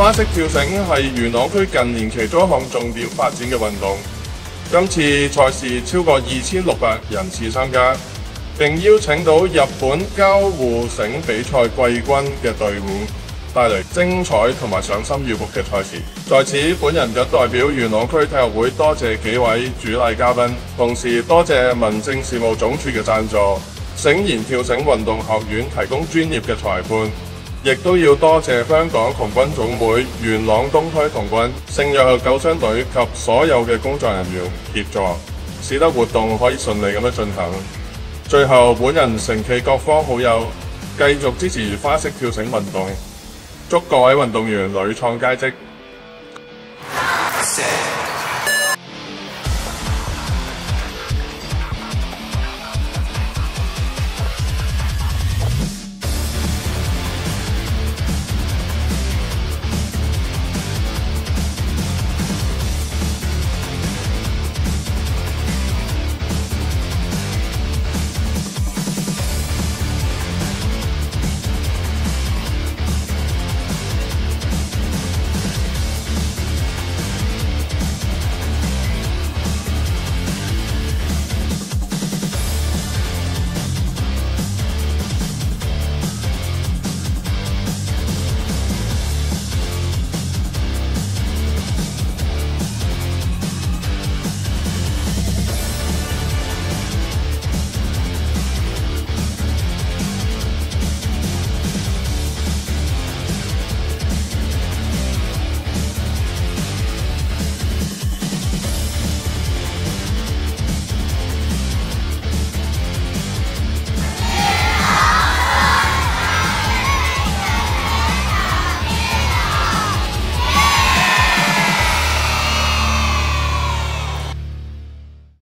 花式跳繩係元朗區近年其中一項重點發展嘅運動。今次賽事超過2600人次參加，並邀請到日本交互繩比賽季軍嘅隊伍，帶嚟精彩同埋賞心悅目嘅賽事。在此，本人就代表元朗區體育會多謝幾位主禮嘉賓，同時多謝民政事務總署嘅贊助，繩研跳繩運動學院提供專業嘅裁判，亦都要多謝香港童軍總會、元朗東區童軍、聖約翰救傷隊及所有嘅工作人員協助，使得活動可以順利咁樣進行。最後，本人承祈各方好友繼續支持花式跳繩運動，祝各位運動員屢創佳績。